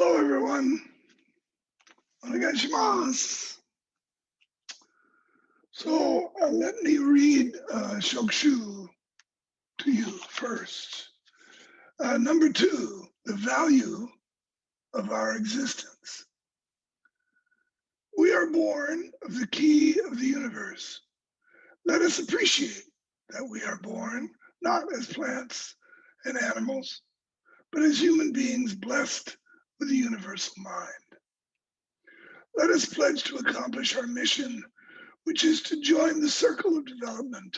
Hello, everyone. Onegaishimasu. So let me read Shokushu to you first. Number 2, the value of our existence. We are born of the key of the universe. Let us appreciate that we are born not as plants and animals, but as human beings blessed with a universal mind. Let us pledge to accomplish our mission, which is to join the circle of development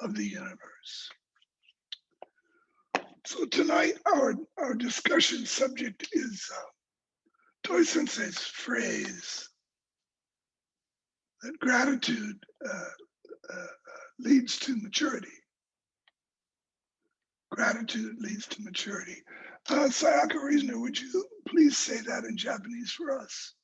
of the universe. So tonight, our discussion subject is Toi Sensei's phrase that gratitude leads to maturity. Gratitude leads to maturity. Sayaka Reasoner, would you please say that in Japanese for us?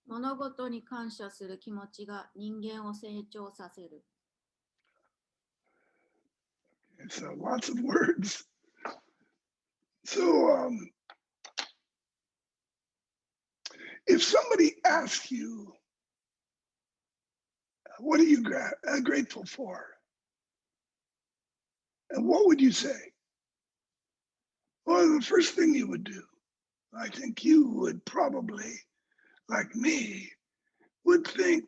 物事に感謝する気持ちが人間を成長させる。It's lots of words. So, if somebody asks you, what are you grateful for? And what would you say? Well, the first thing you would do, I think you would probably, like me, would think,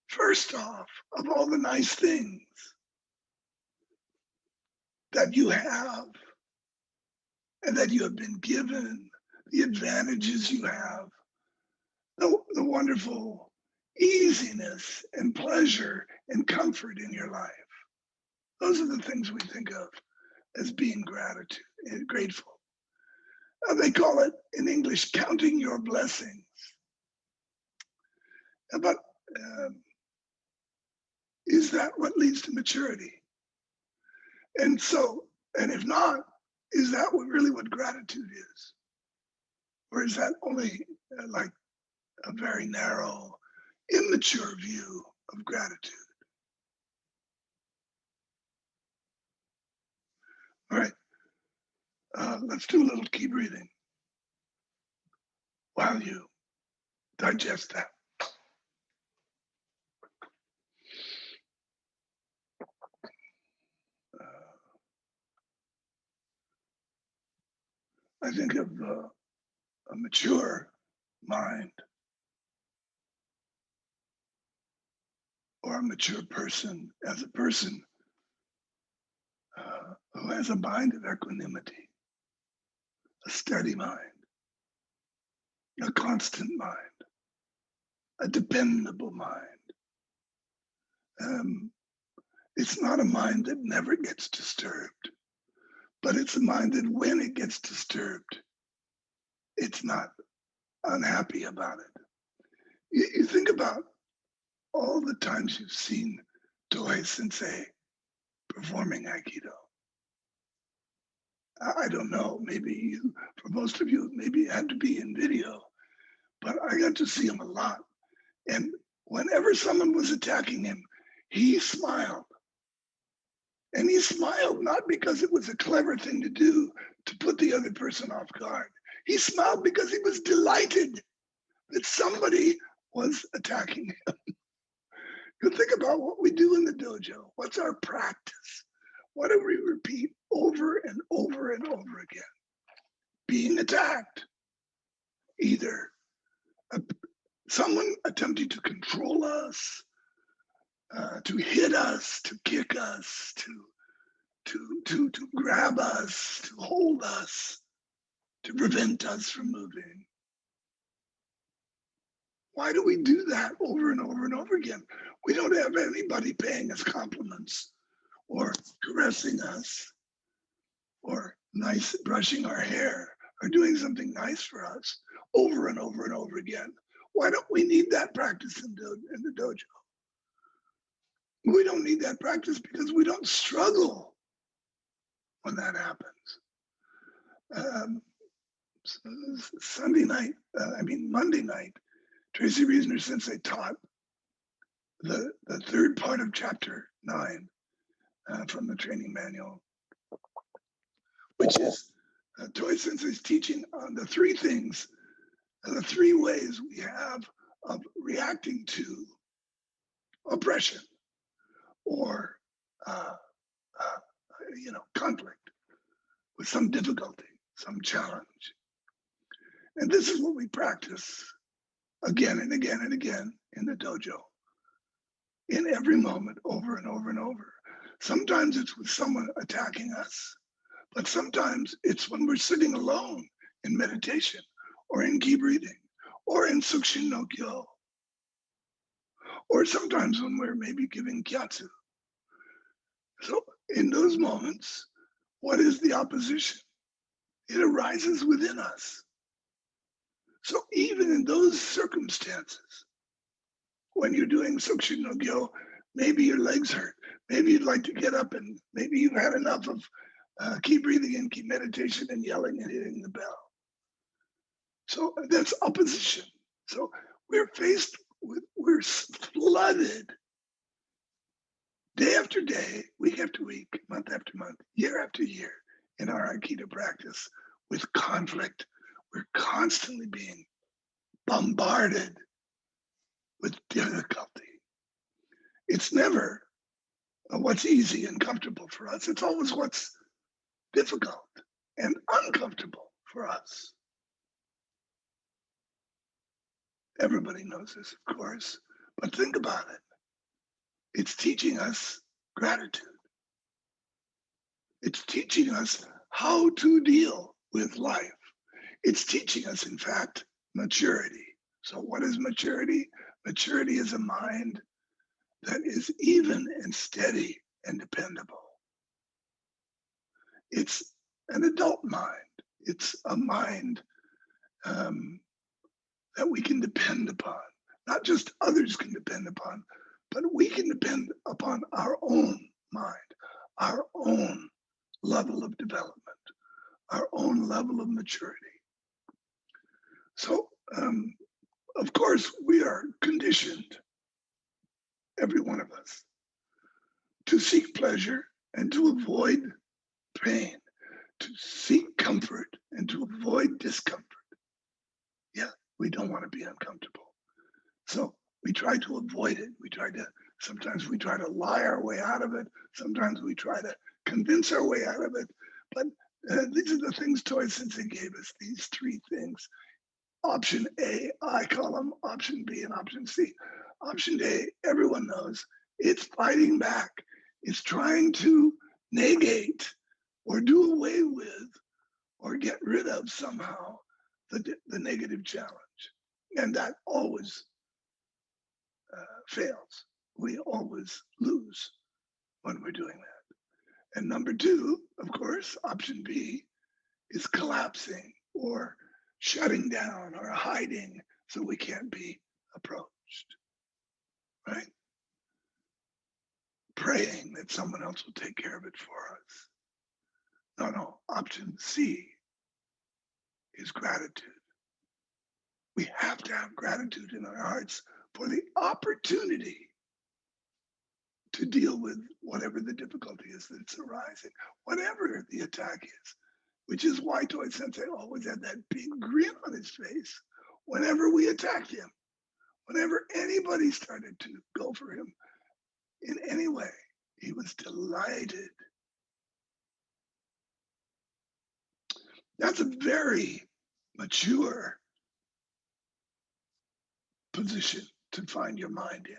first off, of all the nice things that you have and that you have been given, the advantages you have, the wonderful easiness and pleasure and comfort in your life. Those are the things we think of as being grateful. They call it in English, counting your blessings. But is that what leads to maturity? And if not, is that really what gratitude is? Or is that only like a very narrow, immature view of gratitude? All right, let's do a little key breathing while you digest that. I think of a mature mind or a mature person as a person who has a mind of equanimity, a steady mind, a constant mind, a dependable mind. It's not a mind that never gets disturbed, but it's a mind that when it gets disturbed, it's not unhappy about it. You think about all the times you've seen Toi Sensei performing Aikido. I don't know, maybe for most of you, maybe it had to be in video, but I got to see him a lot. And whenever someone was attacking him, he smiled. And he smiled not because it was a clever thing to do to put the other person off guard. He smiled because he was delighted that somebody was attacking him. You think about what we do in the dojo. What's our practice? What do we repeat over and over and over again? Being attacked. Either someone attempting to control us, to hit us, to kick us, to grab us, to hold us, to prevent us from moving. Why do we do that over and over and over again? We don't have anybody paying us compliments or caressing us or brushing our hair or doing something nice for us over and over and over again. Why don't we need that practice in the dojo? We don't need that practice because we don't struggle when that happens. Monday night, Tracy Reasoner Sensei taught the third part of chapter 9 from the training manual, which is Toy Sensei's teaching on the three things, the three ways we have of reacting to oppression or conflict with some difficulty, some challenge. And this is what we practice again and again and again in the dojo, in every moment, over and over and over. Sometimes it's with someone attacking us, but sometimes it's when we're sitting alone in meditation or in key breathing or in Sukshin no Kyo, or sometimes when we're maybe giving kyatsu. So in those moments, what is the opposition? It arises within us. So even in those circumstances, when you're doing Sukshin no Kyo, maybe your legs hurt, maybe you'd like to get up, and maybe you've had enough of keep breathing and keep meditation and yelling and hitting the bell. So that's opposition. So we're flooded day after day, week after week, month after month, year after year in our Aikido practice with conflict. We're constantly being bombarded with difficulty. It's never what's easy and comfortable for us. It's always what's difficult and uncomfortable for us. Everybody knows this, of course, but think about it. It's teaching us gratitude. It's teaching us how to deal with life. It's teaching us, in fact, maturity. So what is maturity? Maturity is a mind that is even and steady and dependable. It's an adult mind. It's a mind that we can depend upon. Not just others can depend upon, but we can depend upon our own mind, our own level of development, our own level of maturity. So, of course, we are conditioned, every one of us, to seek pleasure and to avoid pain, to seek comfort and to avoid discomfort. Yeah, we don't want to be uncomfortable. So we try to avoid it. Sometimes we try to lie our way out of it. Sometimes we try to convince our way out of it. But these are the things Toy Sensei gave us, these three things. Option A, I call them option B and option C. Option A, everyone knows, it's fighting back. It's trying to negate or do away with or get rid of somehow the negative challenge. And that always fails. We always lose when we're doing that. And number two, of course, option B is collapsing or shutting down or hiding so we can't be approached, right? Praying that someone else will take care of it for us. No, option C is gratitude. We have to have gratitude in our hearts for the opportunity to deal with whatever the difficulty is that's arising, whatever the attack is, which is why Toy Sensei always had that big grin on his face whenever we attacked him, whenever anybody started to go for him in any way, he was delighted. That's a very mature position to find your mind in.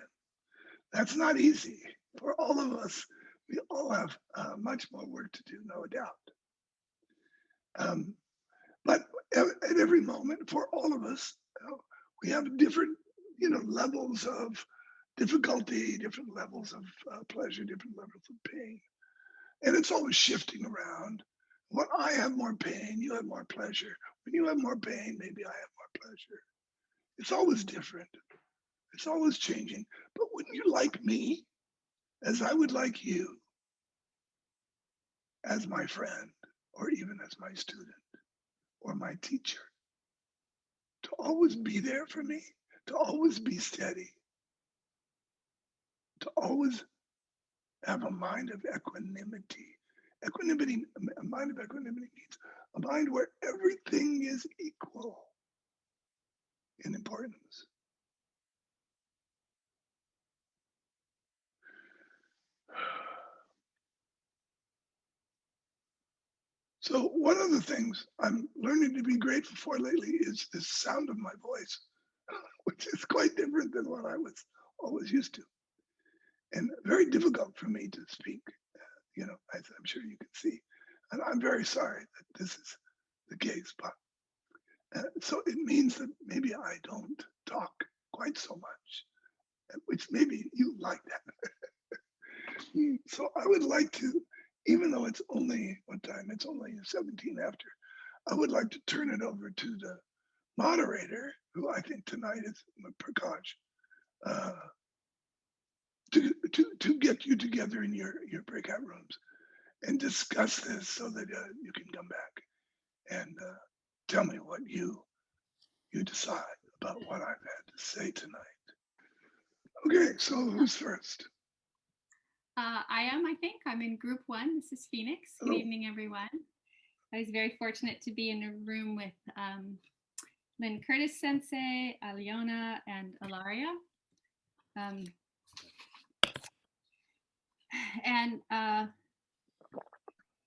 That's not easy for all of us. We all have much more work to do, no doubt. But at every moment, for all of us, we have different, levels of difficulty, different levels of pleasure, different levels of pain, and it's always shifting around. When I have more pain, you have more pleasure. When you have more pain, maybe I have more pleasure. It's always different. It's always changing. But wouldn't you like me, as I would like you, as my friend, or even as my student, or my teacher, to always be there for me, to always be steady, to always have a mind of equanimity. Equanimity, a mind of equanimity means a mind where everything is equal in importance. So one of the things I'm learning to be grateful for lately is the sound of my voice, which is quite different than what I was always used to, and very difficult for me to speak. As I'm sure you can see, and I'm very sorry that this is the case. But so it means that maybe I don't talk quite so much, which maybe you like that. So I would like to, even though it's only what time? It's only 17 after. I would like to turn it over to the moderator, who I think tonight is Prakash, to get you together in your breakout rooms and discuss this so that you can come back and tell me what you decide about what I've had to say tonight. Okay, so who's first? I am, I think. I'm in group 1. This is Phoenix. Good Hello. evening, everyone. I was very fortunate to be in a room with Lynn Curtis Sensei, Aliona, and Ilaria. And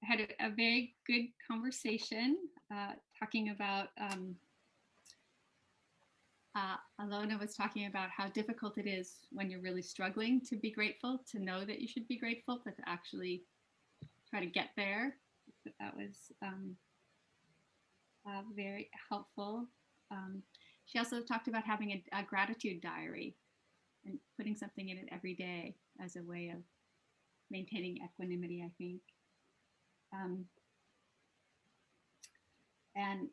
had a very good conversation talking about, Alona was talking about how difficult it is when you're really struggling to be grateful, to know that you should be grateful, but to actually try to get there. That was very helpful. She also talked about having a gratitude diary and putting something in it every day as a way of maintaining equanimity, I think. And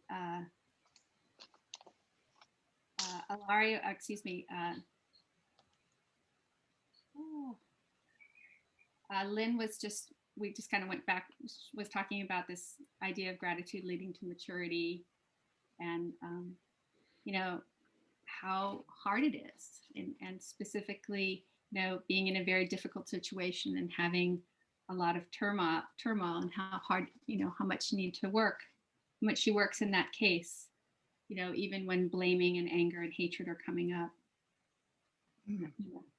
Ilaria, excuse me, Lynn we just kind of went back, was talking about this idea of gratitude leading to maturity and, how hard it is and specifically, being in a very difficult situation and having a lot of turmoil and how hard, how much you need to work, how much she works in that case, even when blaming and anger and hatred are coming up.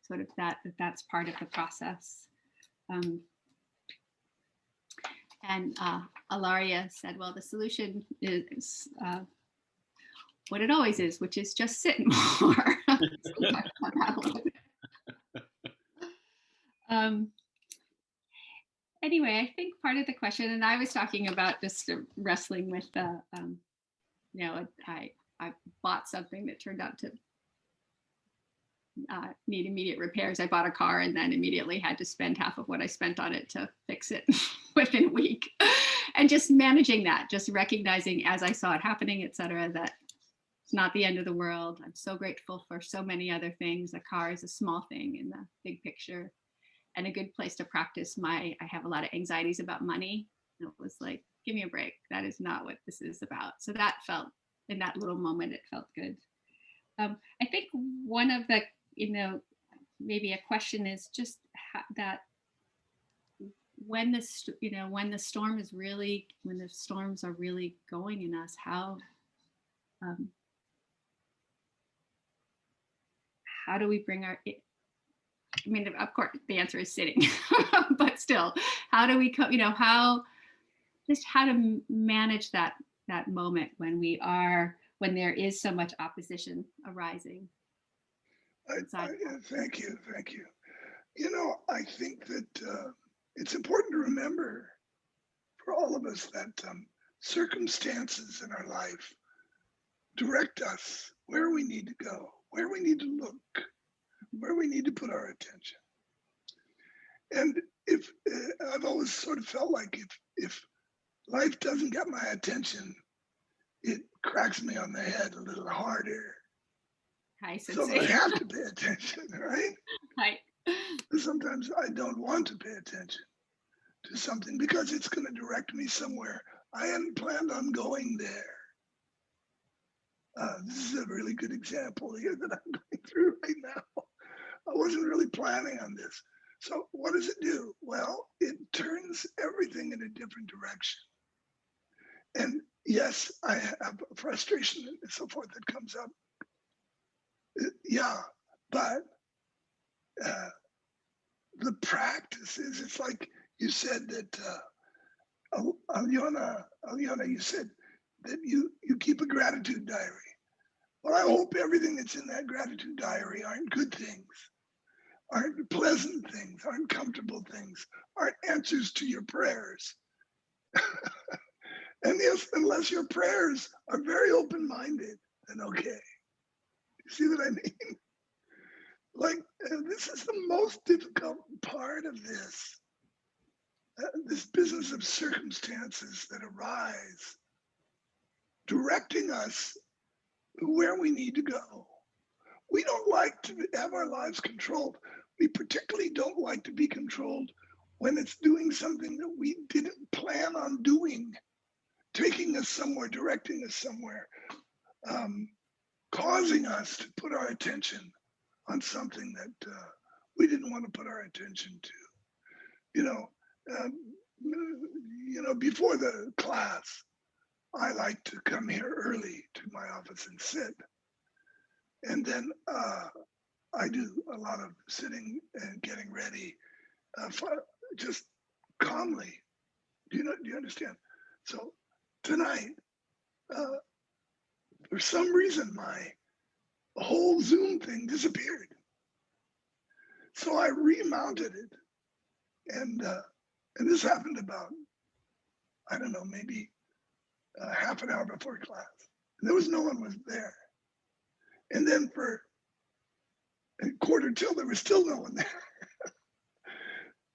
Sort of that's part of the process. And Ilaria said, well, the solution is what it always is, which is just sit more. Anyway, I think part of the question, and I was talking about just wrestling with the, I bought something that turned out to need immediate repairs. I bought a car and then immediately had to spend half of what I spent on it to fix it within a week. And just managing that, just recognizing as I saw it happening, et cetera, that it's not the end of the world. I'm so grateful for so many other things. A car is a small thing in the big picture and a good place to practice I have a lot of anxieties about money. And it was like, give me a break. That is not what this is about. So that felt, in that little moment, it felt good. I think one of the, maybe a question is just that when the storms are really going in us, how do we bring of course the answer is sitting, but still, how do we how to manage that moment when there is so much opposition arising? Thank you. I think that it's important to remember for all of us that circumstances in our life direct us where we need to go, where we need to look, where we need to put our attention. And if I've always sort of felt like if life doesn't get my attention, it cracks me on the head a little harder. Hi, so I have to pay attention, right? Hi. Sometimes I don't want to pay attention to something because it's going to direct me somewhere I hadn't planned on going there. This is a really good example here that I'm going through right now. I wasn't really planning on this, So what does it do? Well, it turns everything in a different direction. And yes, I have frustration and so forth that comes up. Yeah, but the practice is, it's like you said that, Aliona, you said that you keep a gratitude diary. Well, I hope everything that's in that gratitude diary aren't good things, aren't pleasant things, aren't comfortable things, aren't answers to your prayers. And yes, unless your prayers are very open-minded, then okay. You see what I mean? Like, this is the most difficult part of this, this business of circumstances that arise, directing us where we need to go. We don't like to have our lives controlled. We particularly don't like to be controlled when it's doing something that we didn't plan on doing, taking us somewhere, directing us somewhere, causing us to put our attention on something that we didn't want to put our attention to. Before the class, I like to come here early to my office and sit. And then I do a lot of sitting and getting ready, just calmly. Do you understand? So tonight, for some reason, my whole Zoom thing disappeared. So I remounted it, and this happened about, I don't know, maybe half an hour before class. There was no one was there. And then for a quarter till, there was still no one there.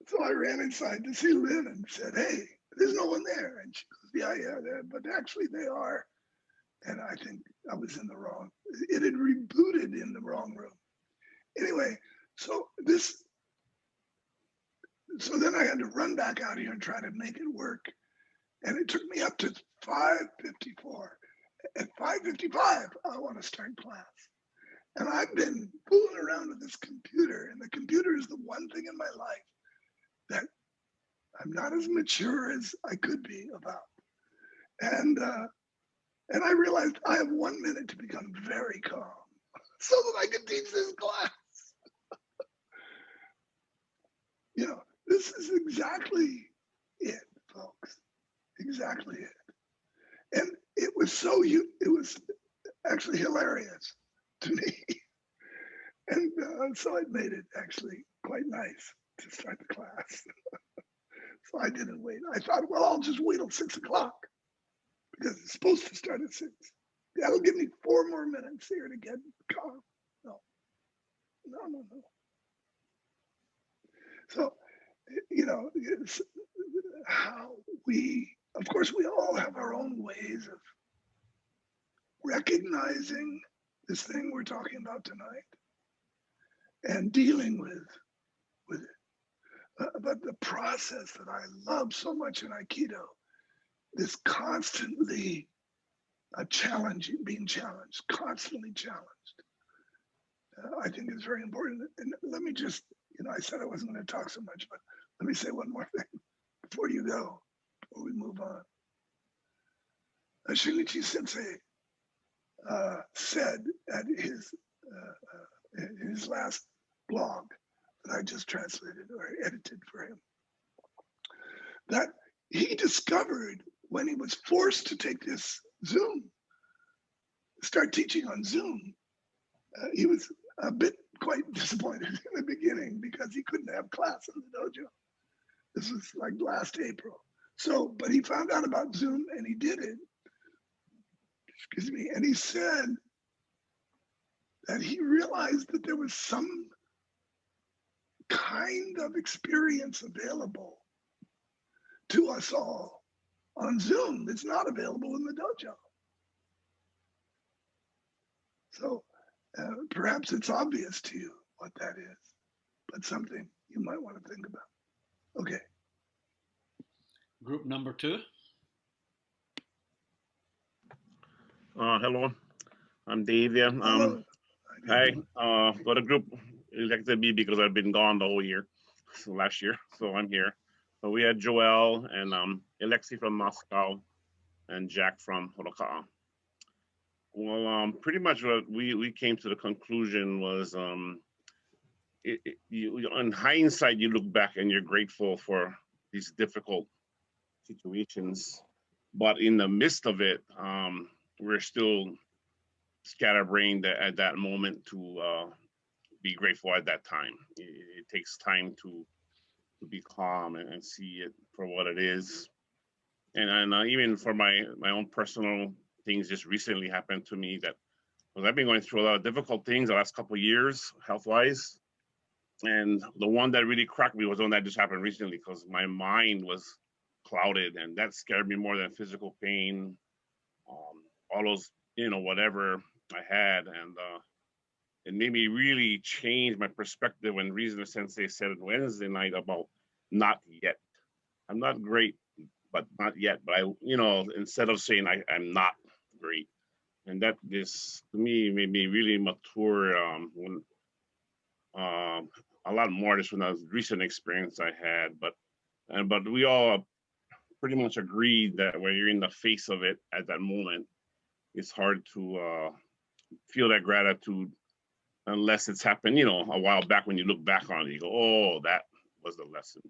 So I ran inside to see Lynn and said, "Hey, there's no one there." And she goes, yeah, but actually they are. And I think I was in the wrong, it had rebooted in the wrong room. Anyway, so then I had to run back out here and try to make it work. And it took me up to 5:54. At 5:55, I want to start class. And I've been fooling around with this computer, and the computer is the one thing in my life that I'm not as mature as I could be about. And I realized I have 1 minute to become very calm so that I can teach this class. This is exactly it, folks. Exactly it. And it was actually hilarious to me. And so it made it actually quite nice to start the class. So I didn't wait. I thought, well, I'll just wait till 6 o'clock because it's supposed to start at 6. That'll give me 4 more minutes here to get calm. No. So, it's how of course, we all have our own ways of recognizing this thing we're talking about tonight and dealing with it. But the process that I love so much in Aikido, this constantly being challenged, constantly challenged, I think is very important. And let me just, I said I wasn't going to talk so much, but let me say one more thing before you go, before we move on. Shinichi Sensei said at his last blog that I just translated or edited for him, that he discovered when he was forced to take this start teaching on Zoom, he was a bit quite disappointed in the beginning because he couldn't have class in the dojo. This was like last April. So, but he found out about Zoom and he did it. Excuse me. And he said that he realized that there was some kind of experience available to us all on Zoom that's not available in the dojo. So perhaps it's obvious to you what that is, but something you might want to think about. Okay. Group number 2. Hello, I'm Davia. Hi, for the group elected me because I've been gone the whole year. last year, so I'm here. So we had Joel and Alexi from Moscow and Jack from Holocaust. Well, pretty much what we came to the conclusion was, in hindsight, you look back and you're grateful for these difficult situations, but in the midst of it, we're still scatterbrained at that moment to be grateful at that time. It takes time to be calm and see it for what it is. And even for my own personal things just recently happened to me that, because I've been going through a lot of difficult things the last couple of years, health-wise. And the one that really cracked me was the one that just happened recently, because my mind was clouded, and that scared me more than physical pain, all those, whatever I had. And it made me really change my perspective when Reason Sensei said Wednesday night about not yet. I'm not great, but not yet. But instead of saying I'm not great, and that this to me made me really mature. When a lot more just from a recent experience I had, but we all pretty much agreed that when you're in the face of it at that moment, it's hard to feel that gratitude unless it's happened, a while back. When you look back on it, you go, "Oh, that was the lesson."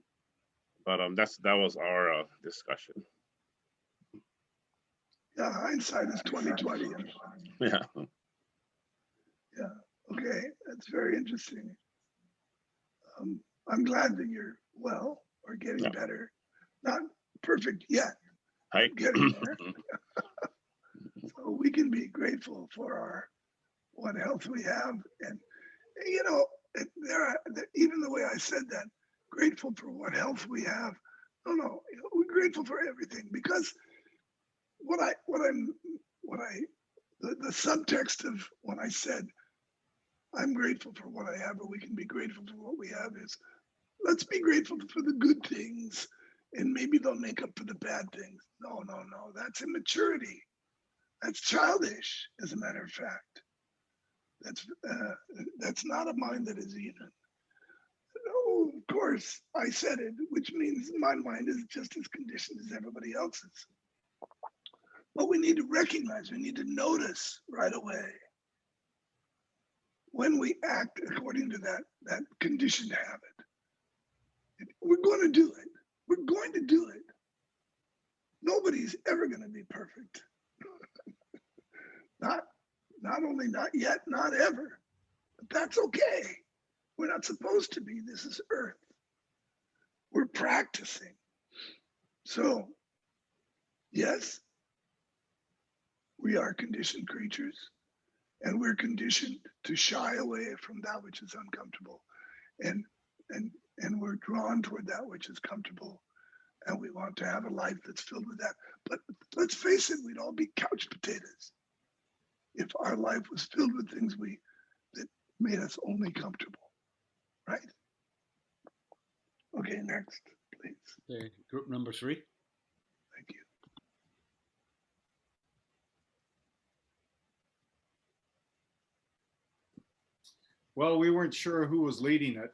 But that was our discussion. Yeah, hindsight is 2020. Yeah. Yeah. Okay, that's very interesting. I'm glad that you're well or getting better. Not perfect yet. Hi. Getting there. So we can be grateful for what health we have, and even the way I said that, grateful for what health we have. No, we're grateful for everything, because the subtext of what I said, I'm grateful for what I have, but we can be grateful for what we have, is let's be grateful for the good things, and maybe they'll make up for the bad things. No, that's immaturity. That's childish, as a matter of fact. That's not a mind that is even. Oh, of course, I said it, which means my mind is just as conditioned as everybody else's. But we need to recognize, we need to notice right away when we act according to that conditioned habit. We're going to do it. We're going to do it. Nobody's ever going to be perfect. Not only not yet, not ever. But that's okay. We're not supposed to be. This is Earth. We're practicing. So, yes, we are conditioned creatures, and we're conditioned to shy away from that which is uncomfortable, and we're drawn toward that which is comfortable, and we want to have a life that's filled with that. But let's face it, we'd all be couch potatoes if our life was filled with things that made us only comfortable, right? Okay, next, please. Okay, group number 3. Thank you. Well, we weren't sure who was leading it.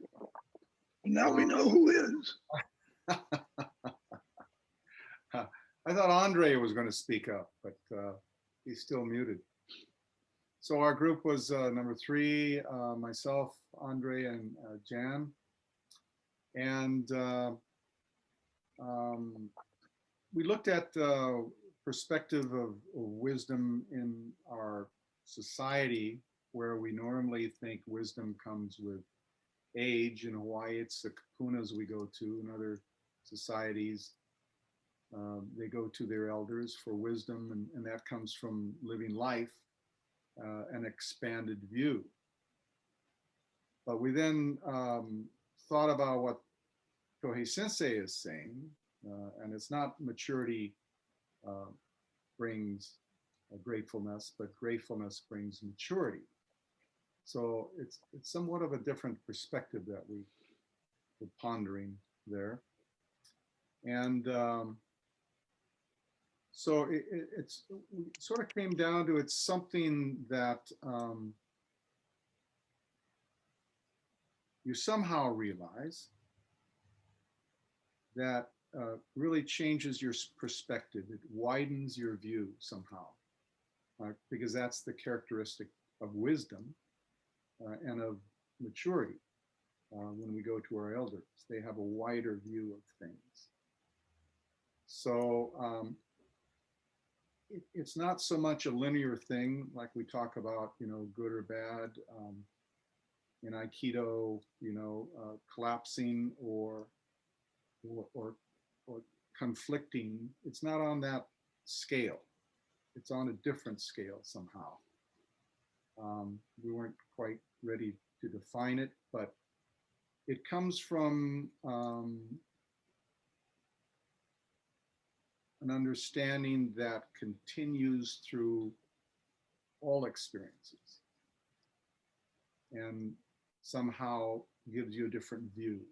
Now we know who is. I thought Andre was going to speak up, but he's still muted. So our group was number 3, myself, Andre, and Jan. And we looked at the perspective of wisdom in our society, where we normally think wisdom comes with age. In Hawaii, it's the kapunas we go to. In other societies, they go to their elders for wisdom, and that comes from living life, an expanded view. But we then thought about what Kohei Sensei is saying, and it's not maturity brings gratefulness, but gratefulness brings maturity. So it's somewhat of a different perspective that we're pondering there. And so it sort of came down to, it's something that you somehow realize that really changes your perspective. It widens your view somehow, because that's the characteristic of wisdom and of maturity. When we go to our elders, they have a wider view of things. So it's not so much a linear thing like we talk about, good or bad. In Aikido, collapsing or conflicting. It's not on that scale. It's on a different scale somehow. We weren't quite ready to define it, but it comes from an understanding that continues through all experiences and somehow gives you a different view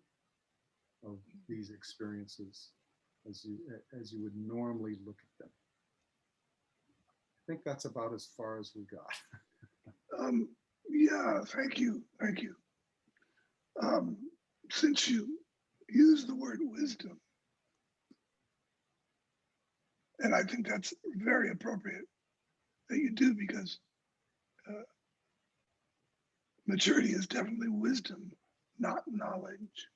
of these experiences as you would normally look at them. I think that's about as far as we got. Yeah, thank you. Since you use the word wisdom, and I think that's very appropriate that you do, because maturity is definitely wisdom, not knowledge.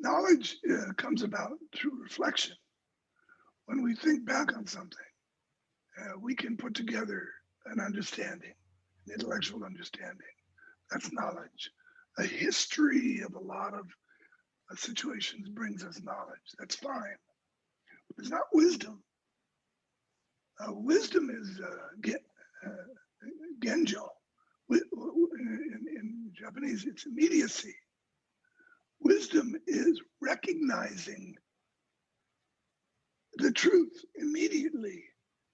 Knowledge comes about through reflection. When we think back on something, we can put together an understanding, an intellectual understanding. That's knowledge. A history of a lot of situations brings us knowledge. That's fine. But it's not wisdom. Wisdom is genjo. In Japanese, it's immediacy. Wisdom is recognizing the truth immediately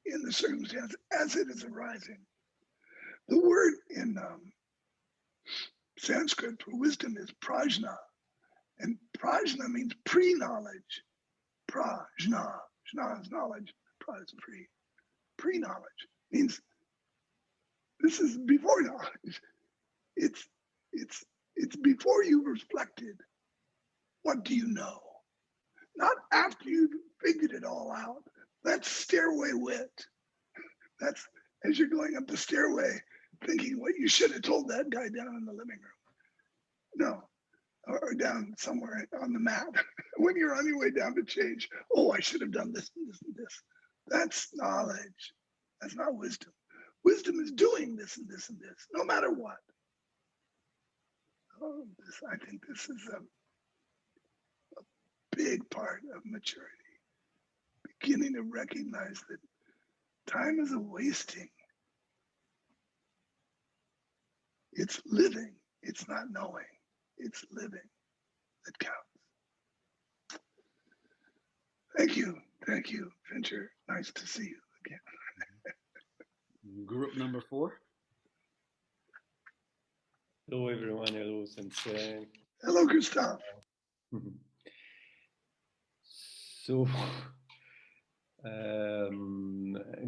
in the circumstance as it is arising. The word in Sanskrit for wisdom is prajna, and prajna means pre-knowledge. Prajna, jna is knowledge, pra is pre. Pre-knowledge means this is before knowledge. It's before you've reflected. What do you know? Not after you've figured it all out. That's stairway wit. That's as you're going up the stairway, thinking what you should have told that guy down in the living room. No, or down somewhere on the mat. When you're on your way down to change, oh, I should have done this and this and this. That's knowledge. That's not wisdom. Wisdom is doing this and this and this, no matter what. Oh, I think this is a big part of maturity. Beginning to recognize that time is a wasting. It's living. It's not knowing. It's living that counts. Thank you. Thank you, Fincher. Nice to see you again. Group number 4. Hello, everyone. Hello, Sensei. Hello, Gustav. So,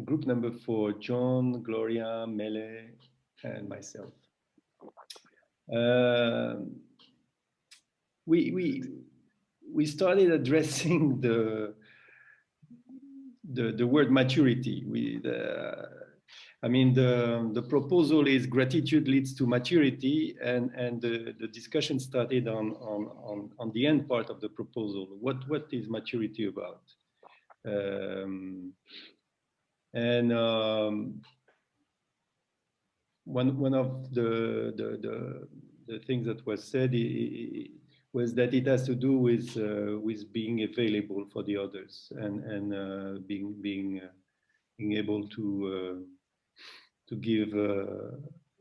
group number 4, John, Gloria, Mele, and myself. We started addressing the word maturity. The proposal is gratitude leads to maturity, and the discussion started on the end part of the proposal. What is maturity about? One of the things that was said was that it has to do with being available for the others and being able to give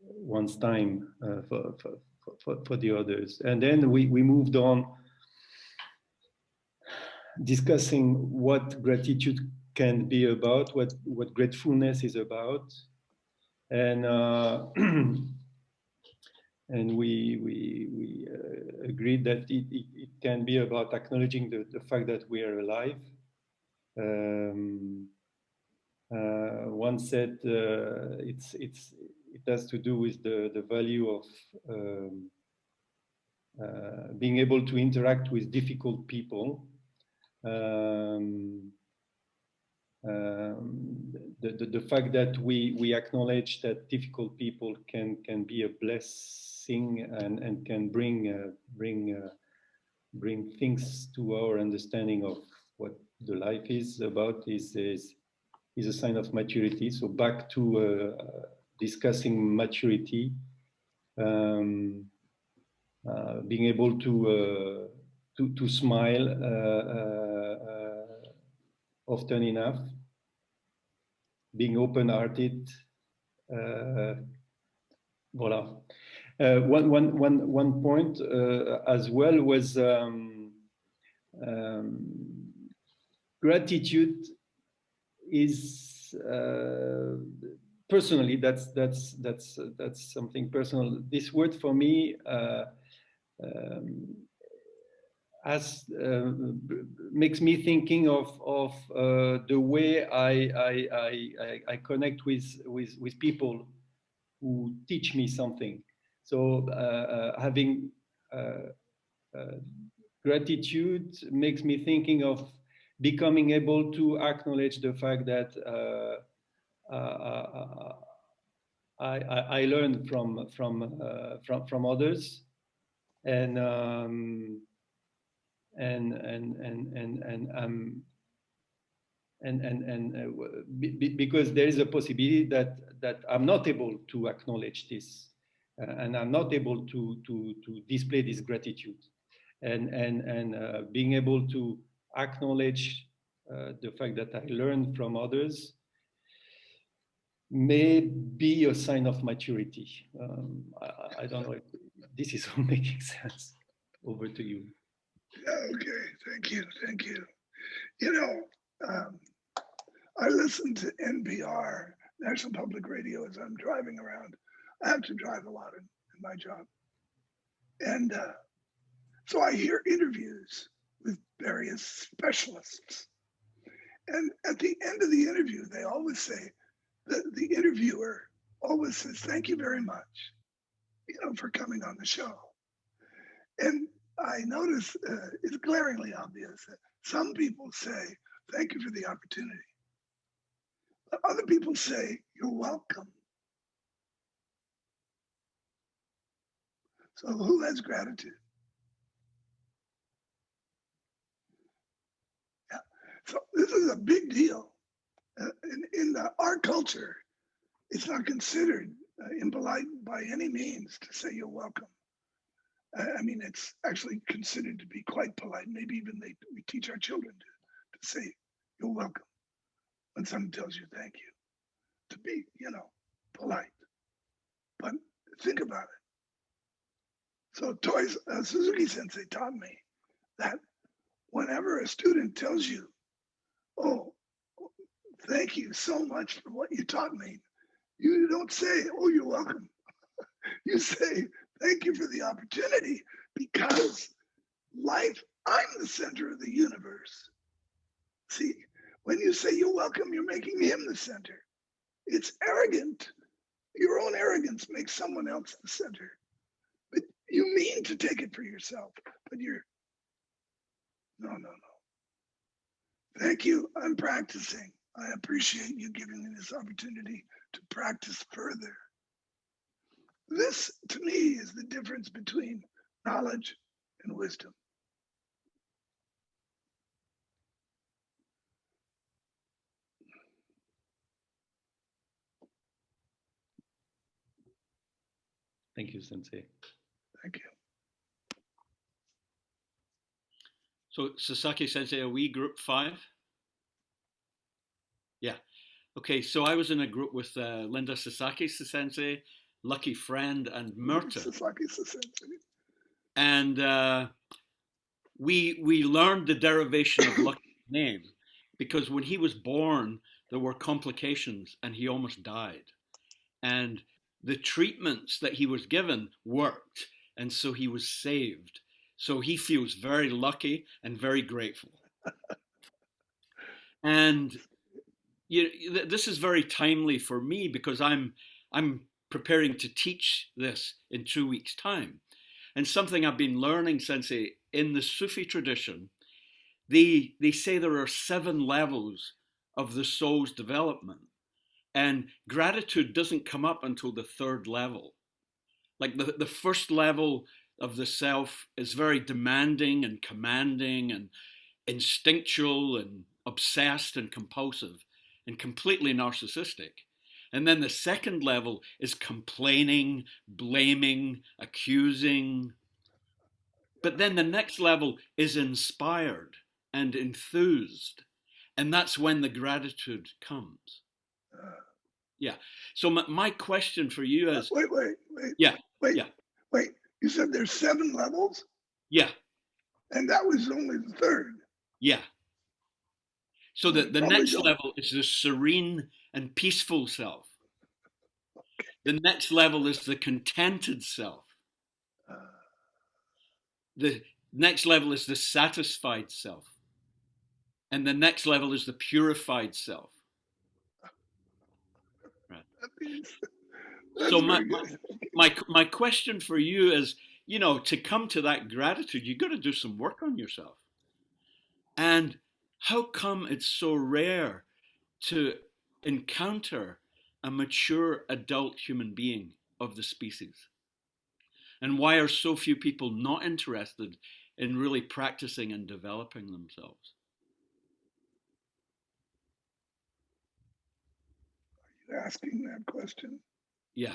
one's time for the others. And then we moved on discussing what gratitude can be about, what gratefulness is about. And and we agreed that it can be about acknowledging the fact that we are alive. One said it has to do with the value of being able to interact with difficult people. The fact that we acknowledge that difficult people can be a blessing and can bring things to our understanding of what the life is about is a sign of maturity. So back to discussing maturity, being able to smile often enough, being open-hearted, voila. One point as well was gratitude is personally that's something personal. This word for me makes me thinking of the way I connect with people who teach me something. So having gratitude makes me thinking of becoming able to acknowledge the fact that I learn from others, and because there is a possibility that I'm not able to acknowledge this, and I'm not able to display this gratitude, and being able to acknowledge the fact that I learn from others may be a sign of maturity. I don't know if this is all making sense. Over to you. Okay, thank you. You know, I listen to NPR, National Public Radio, as I'm driving around. I have to drive a lot in my job. And so I hear interviews with various specialists. And at the end of the interview, they always say, the interviewer always says, thank you very much, for coming on the show. And I notice it's glaringly obvious that some people say, thank you for the opportunity. But other people say, you're welcome. So who has gratitude? Yeah. So this is a big deal. In our culture, it's not considered impolite by any means to say you're welcome. I mean, it's actually considered to be quite polite. Maybe even we teach our children to say you're welcome when someone tells you thank you, to be, polite. But think about it. So Suzuki Sensei taught me that whenever a student tells you, oh, thank you so much for what you taught me, you don't say, oh, you're welcome. You say, thank you for the opportunity, because life, I'm the center of the universe. See, when you say you're welcome, you're making him the center. It's arrogant. Your own arrogance makes someone else the center. But you mean to take it for yourself, but no. Thank you, I'm practicing. I appreciate you giving me this opportunity to practice further. This, to me, is the difference between knowledge and wisdom. Thank you, Sensei. Thank you. So Sasaki Sensei, are we group 5? Yeah. Okay, so I was in a group with Linda Sasaki Sensei, Lucky Friend, and Murta. Sasaki Sensei. And we learned the derivation of Lucky's name, because when he was born, there were complications and he almost died. And the treatments that he was given worked, and so he was saved. So he feels very lucky and very grateful. And this is very timely for me, because I'm preparing to teach this in 2 weeks' time. And something I've been learning, Sensei, in the Sufi tradition, they say there are 7 levels of the soul's development. And gratitude doesn't come up until the 3rd level. Like the first level of the self is very demanding and commanding and instinctual and obsessed and compulsive and completely narcissistic. And then the 2nd level is complaining, blaming, accusing. But then the next level is inspired and enthused. And that's when the gratitude comes. Yeah. So my question for you is... Wait. Yeah. Wait. Yeah. Wait. You said there's 7 levels? Yeah. And that was only the 3rd. Yeah. So the Probably next don't. level is the serene and peaceful self. The next level is the contented self. The next level is the satisfied self. And the next level is the purified self. Right. That's So very good. my question for you is, you know, to come to that gratitude, you got to do some work on yourself. And how come it's so rare to encounter a mature adult human being of the species? And why are so few people not interested in really practicing and developing themselves? Are you asking that question? Yeah.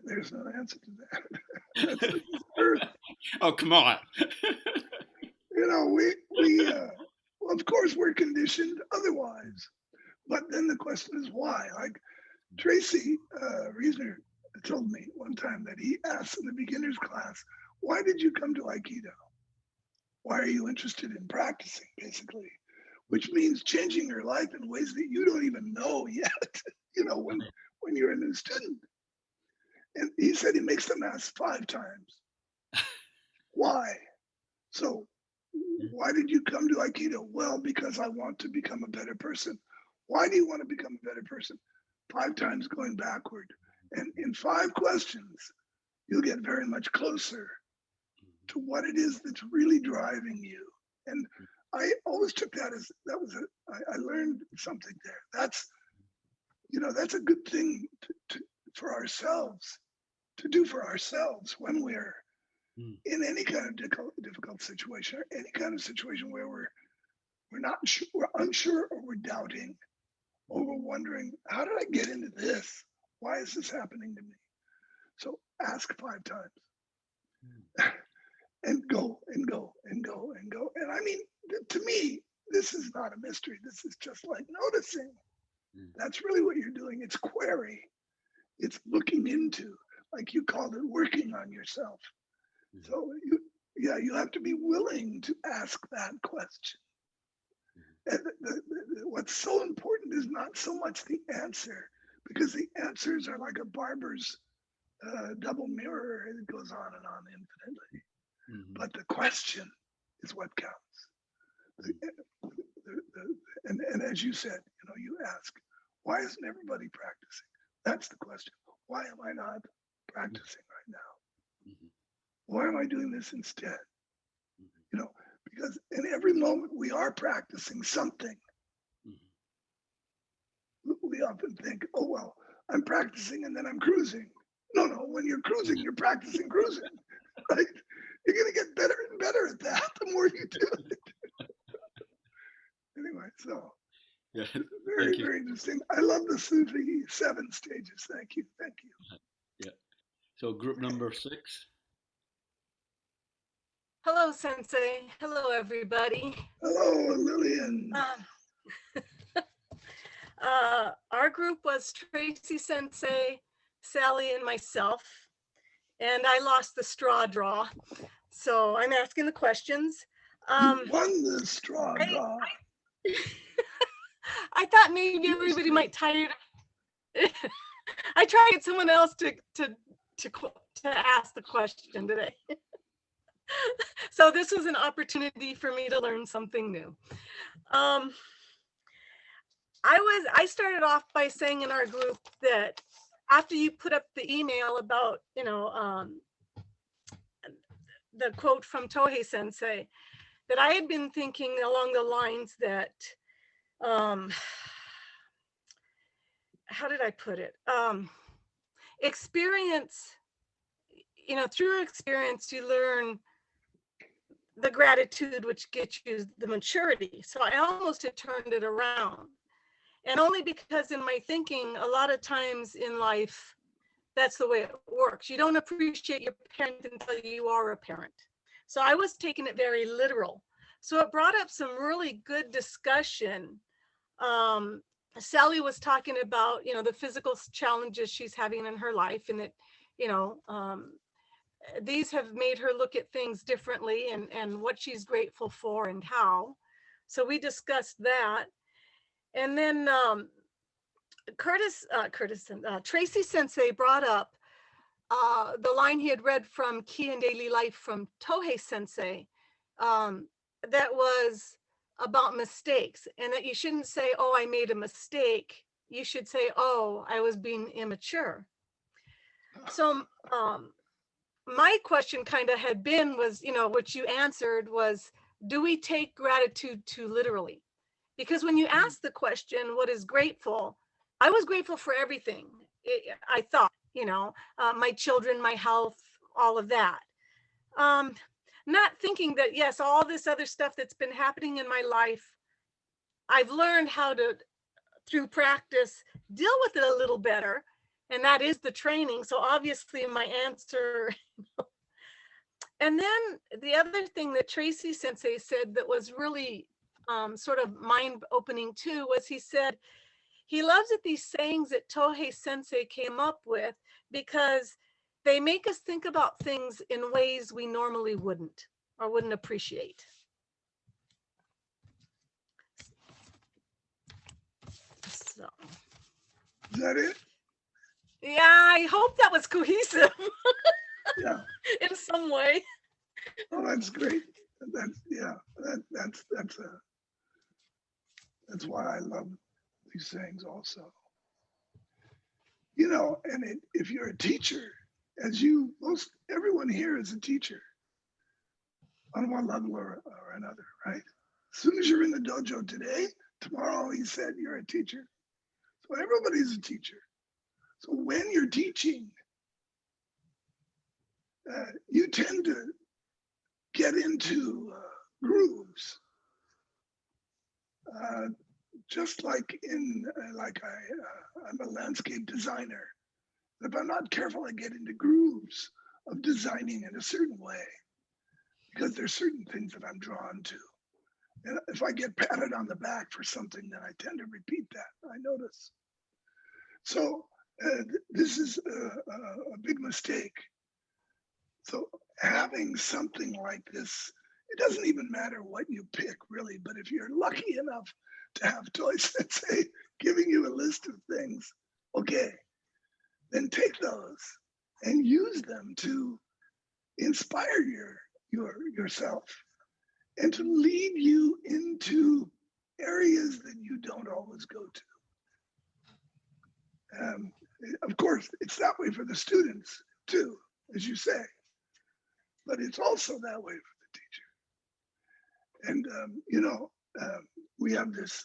There's no answer to that. That's Earth. Oh, come on. You know, we well, of course we're conditioned otherwise. But then the question is why? Like Tracy Reasoner told me one time that he asked in the beginner's class, why did you come to Aikido? Why are you interested in practicing, basically? Which means changing your life in ways that you don't even know yet, you know, when you're a new student. And he said he makes them ask 5 times. Why? So why did you come to Aikido? Well, because I want to become a better person. Why do you want to become a better person? 5 times going backward. And in 5 questions, you'll get very much closer to what it is that's really driving you. And I always took that as, I learned something there. That's, you know, that's a good thing for ourselves, to do for ourselves when we're in any kind of difficult situation, or any kind of situation where we're not sure, we're unsure, or we're doubting, or we're wondering, how did I get into this? Why is this happening to me? So ask 5 times and go and go and go and go. And I mean, to me, this is not a mystery. This is just like noticing. That's really what you're doing. It's query. It's looking into, like you called it, working on yourself. So you have to be willing to ask that question. And what's so important is not so much the answer, because the answers are like a barber's double mirror, and it goes on and on infinitely. But the question is what counts. And as you said, you know, you ask, why isn't everybody practicing? That's the question. Why am I not practicing right now? Why am I doing this instead? You know, because in every moment we are practicing something. We often think, oh, well, I'm practicing and then I'm cruising. No, when you're cruising, you're practicing cruising, right? You're going to get better and better at that the more you do it. Anyway, so very, very interesting. I love the Sufi 7 stages. Thank you. Yeah. So group number 6. Hello, Sensei. Hello, everybody. Hello, Lillian. Our group was Tracy Sensei, Sally, and myself. And I lost the straw draw. So I'm asking the questions. You won the straw draw. I thought maybe everybody might tire. I tried to get someone else to ask the question today. So this was an opportunity for me to learn something new. I started off by saying in our group that after you put up the email about, the quote from Tohei Sensei, that I had been thinking along the lines that, how did I put it? Experience, through experience, you learn the gratitude, which gets you the maturity. So I almost had turned it around. And only because in my thinking, a lot of times in life, that's the way it works. You don't appreciate your parent until you are a parent. So I was taking it very literal. So it brought up some really good discussion. Sally was talking about, the physical challenges she's having in her life, and that, these have made her look at things differently, and what she's grateful for and how. So we discussed that. And then Tracy Sensei brought up the line he had read from Key in Daily Life from Tohei Sensei, that was about mistakes, and that you shouldn't say, oh, I made a mistake. You should say, oh, I was being immature. So my question kind of had been was, which you answered was, do we take gratitude too literally? Because when you ask the question, what is grateful? I was grateful for everything. I thought, my children, my health, all of that. Not thinking that, yes, all this other stuff that's been happening in my life, I've learned how to, through practice, deal with it a little better. And that is the training. So obviously my answer. And then the other thing that Tracy Sensei said that was really sort of mind-opening too, was he said, he loves it, these sayings that Tohei Sensei came up with, because they make us think about things in ways we normally wouldn't or wouldn't appreciate. So. Is that it? Yeah, I hope that was cohesive. Yeah. In some way. Oh, that's great. That's why I love these things also. And if you're a teacher, everyone here is a teacher on one level or another, right? As soon as you're in the dojo today, tomorrow he said you're a teacher. So everybody's a teacher. So when you're teaching, you tend to get into grooves. Just like I'm a landscape designer. If I'm not careful, I get into grooves of designing in a certain way, because there's certain things that I'm drawn to. And if I get patted on the back for something, then I tend to repeat that. I notice. So this is a big mistake. So having something like this, it doesn't even matter what you pick, really, but if you're lucky enough to have Tohei Sensei giving you a list of things, okay, then take those and use them to inspire yourself and to lead you into areas that you don't always go to. Of course, it's that way for the students too, as you say, but it's also that way for the teacher. And we have this.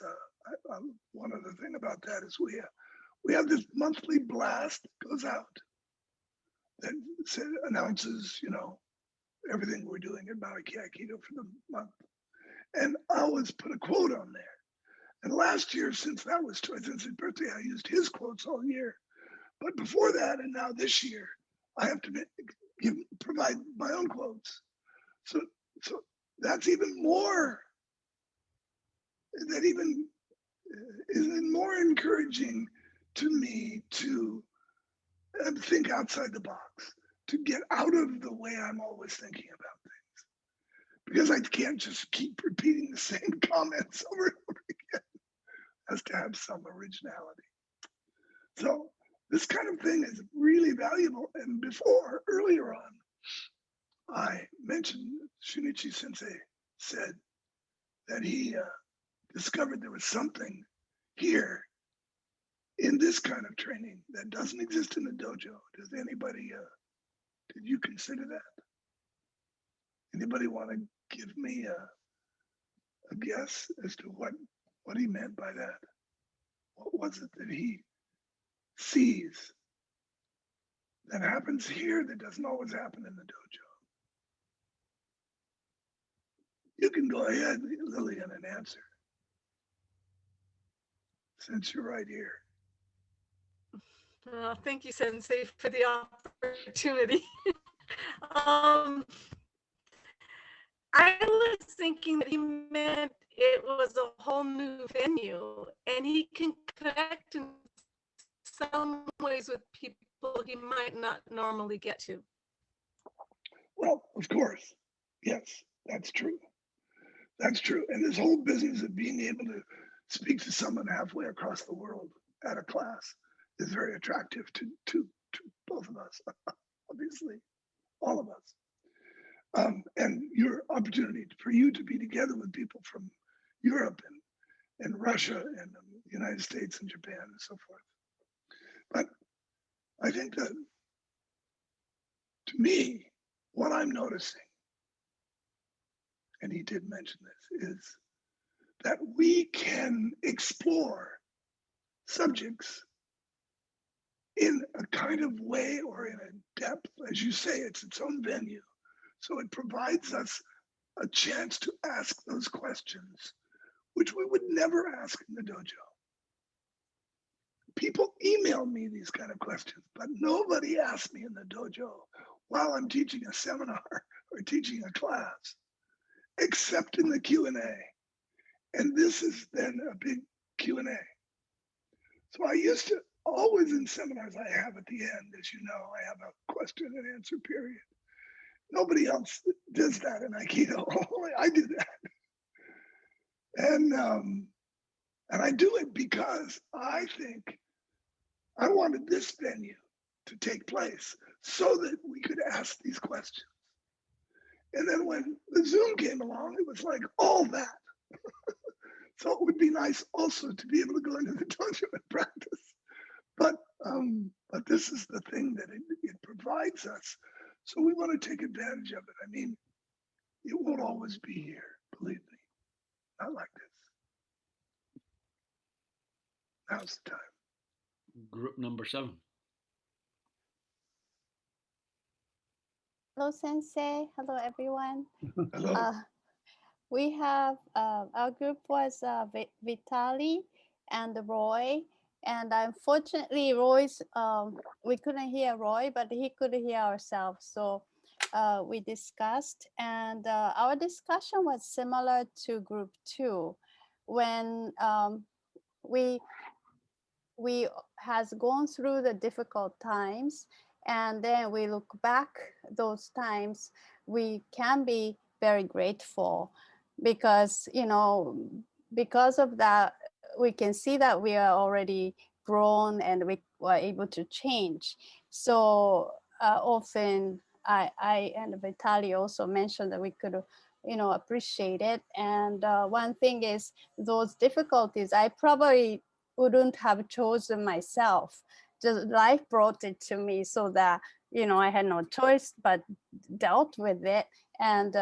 One other thing about that is we have this monthly blast that goes out that announces, everything we're doing at Maui Aikido for the month. And I always put a quote on there. And last year, since that was Tohei Sensei's birthday, I used his quotes all year. But before that, and now this year, I have to provide my own quotes. So that's even more. That even is more encouraging to me to think outside the box, to get out of the way I'm always thinking about things, because I can't just keep repeating the same comments over and over again. It has to have some originality. So this kind of thing is really valuable. And earlier on, I mentioned Shunichi Sensei said that he discovered there was something here in this kind of training that doesn't exist in the dojo? Does anybody, did you consider that? Anybody want to give me a guess as to what he meant by that? What was it that he sees that happens here that doesn't always happen in the dojo? You can go ahead, Lillian, and answer, since you're right here. Thank you, Sensei, for the opportunity. I was thinking that he meant it was a whole new venue, and he can connect in some ways with people he might not normally get to. Well, of course, yes, that's true. That's true. And this whole business of being able to speak to someone halfway across the world at a class is very attractive to both of us, obviously, all of us. And your opportunity for you to be together with people from Europe and Russia and the United States and Japan and so forth. But I think that, to me, what I'm noticing, and he did mention this, is that we can explore subjects in a kind of way or in a depth. As you say, it's its own venue. So it provides us a chance to ask those questions, which we would never ask in the dojo. People email me these kind of questions, but nobody asks me in the dojo while I'm teaching a seminar or teaching a class, except in the Q&A. And this is then a big Q&A. So I used to always in seminars I have at the end, as you know, I have a question and answer period. Nobody else does that in Aikido. Only I do that. And I do it because I think I wanted this venue to take place so that we could ask these questions. And then when the Zoom came along, it was like all that. So it would be nice also to be able to go into the dojo and practice. But this is the thing that it provides us. So we want to take advantage of it. I mean, it won't always be here, believe me. Not like this. Now's the time. Group number 7. Hello, Sensei. Hello, everyone. Hello. We have, our group was Vitali and Roy. And unfortunately, Roy's, we couldn't hear Roy, but he could hear ourselves. So we discussed, and our discussion was similar to group 2. When we has gone through the difficult times, and then we look back those times, we can be very grateful because, you know, because of that, we can see that we are already grown and we were able to change. So often I and Vitaly also mentioned that we could, you know, appreciate it. And one thing is those difficulties, I probably wouldn't have chosen myself. Just life brought it to me so that, you know, I had no choice but dealt with it. And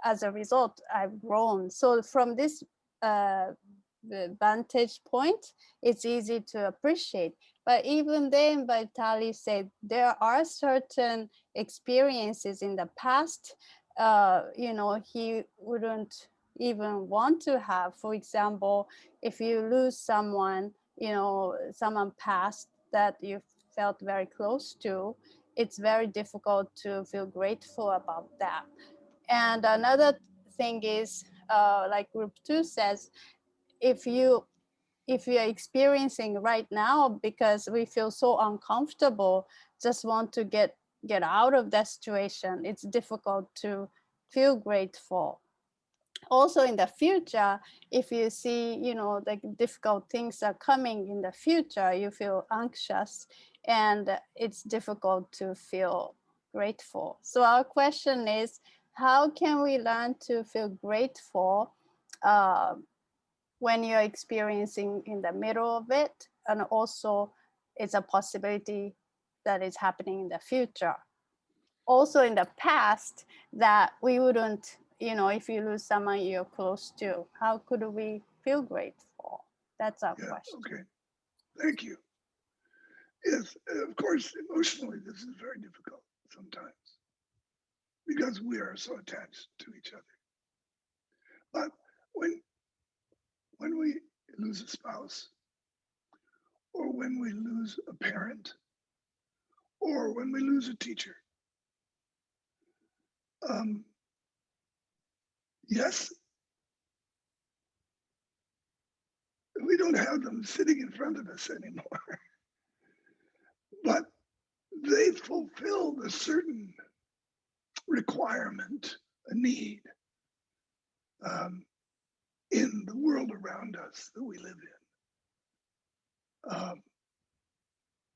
as a result, I've grown. So from this vantage point, it's easy to appreciate. But even then, Vitaly said, there are certain experiences in the past, you know, he wouldn't even want to have. For example, if you lose someone, you know, someone passed that you felt very close to, it's very difficult to feel grateful about that. And another thing is, like group 2 says, if you are experiencing right now because we feel so uncomfortable, just want to get out of that situation, it's difficult to feel grateful. Also in the future, if you see, you know, the difficult things are coming in the future, you feel anxious and it's difficult to feel grateful. So our question is, how can we learn to feel grateful when you're experiencing in the middle of it, and also it's a possibility that is happening in the future. Also in the past, that we wouldn't, if you lose someone you're close to, how could we feel grateful? That's our question. Okay, thank you. Yes, of course, emotionally, this is very difficult sometimes because we are so attached to each other. But when we lose a spouse, or when we lose a parent, or when we lose a teacher, yes, we don't have them sitting in front of us anymore, but they fulfilled a certain requirement, a need in the world around us that we live in.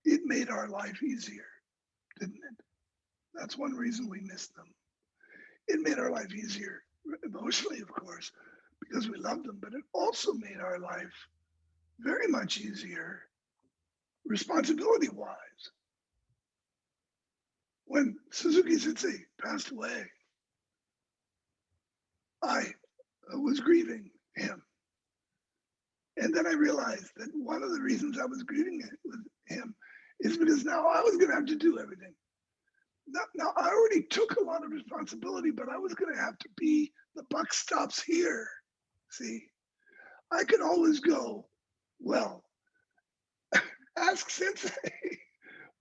It made our life easier, didn't it? That's one reason we miss them. It made our life easier emotionally, of course, because we loved them, but it also made our life very much easier responsibility-wise. When Suzuki Sensei passed away, I was grieving him. And then I realized that one of the reasons I was grieving with him is because now I was going to have to do everything. Now I already took a lot of responsibility, but I was going to have to be, the buck stops here. See, I could always go, well, ask Sensei,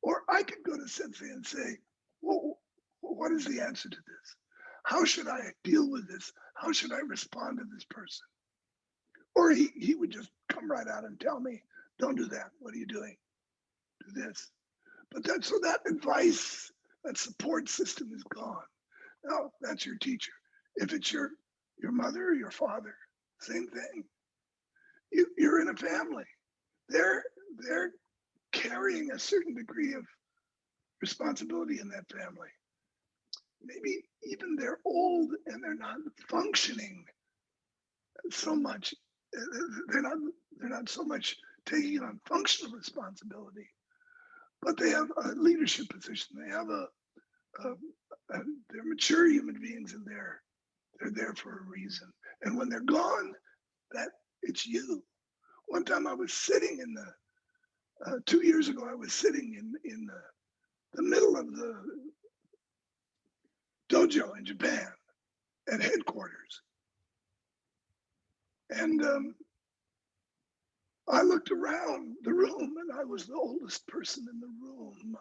or I could go to Sensei and say, well, what is the answer to this? How should I deal with this? How should I respond to this person? Or he would just come right out and tell me, don't do that. What are you doing? Do this. But so that advice, that support system is gone. Now that's your teacher. If it's your mother or your father, same thing. You're in a family. They're carrying a certain degree of responsibility in that family. Maybe even they're old and they're not functioning so much. They're not so much taking on functional responsibility, but they have a leadership position. They have they're mature human beings, and they're there for a reason. And when they're gone, that it's you. One time I was sitting in the 2 years ago, I was sitting in the middle of the dojo in Japan at headquarters. And I looked around the room and I was the oldest person in the room.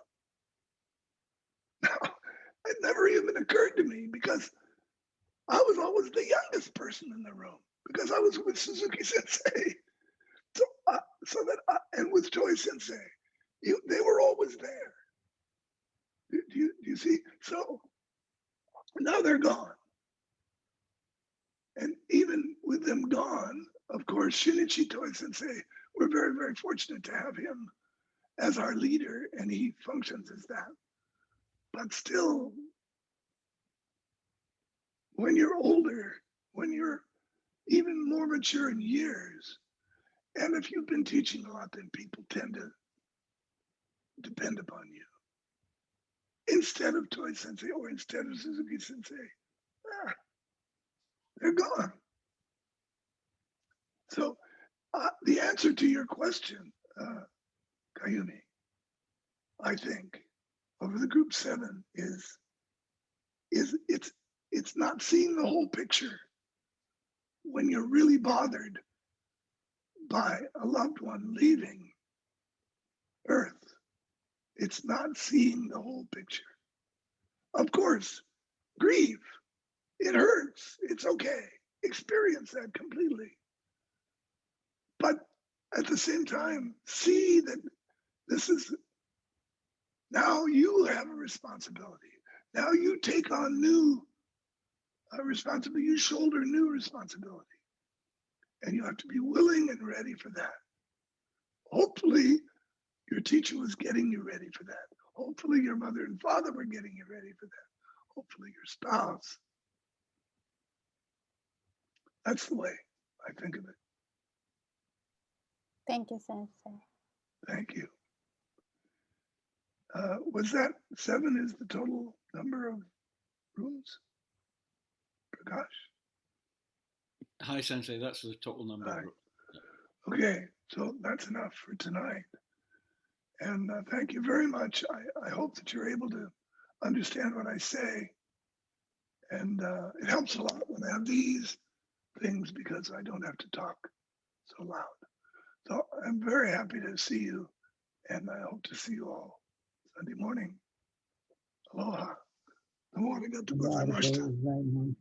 Now, it never even occurred to me because I was always the youngest person in the room because I was with Suzuki Sensei. And with Toy Sensei, they were always there. Do you see? So now they're gone. And even with them gone, of course, Shinichi Toy Sensei, we're very, very fortunate to have him as our leader, and he functions as that. But still, when you're older, when you're even more mature in years, and if you've been teaching a lot, then people tend to depend upon you. Instead of Toy Sensei or instead of Suzuki Sensei, they're gone. So the answer to your question, Kayumi, I think, over the group 7 is it's not seeing the whole picture when you're really bothered by a loved one leaving Earth. It's not seeing the whole picture. Of course, grieve. It hurts. It's okay. Experience that completely. But at the same time, see that this is, now you have a responsibility. Now you take on new responsibility. You shoulder new responsibility. And you have to be willing and ready for that. Hopefully, your teacher was getting you ready for that. Hopefully, your mother and father were getting you ready for that. Hopefully, your spouse. That's the way I think of it. Thank you, Sensei. Thank you. Was that 7 is the total number of rooms? Prakash? Hi, Sensei. That's the total number. Hi. Okay, so that's enough for tonight. And thank you very much. I hope that you're able to understand what I say. And it helps a lot when I have these things because I don't have to talk so loud. So I'm very happy to see you, and I hope to see you all Sunday morning. Aloha. Arigatou gozaimasu.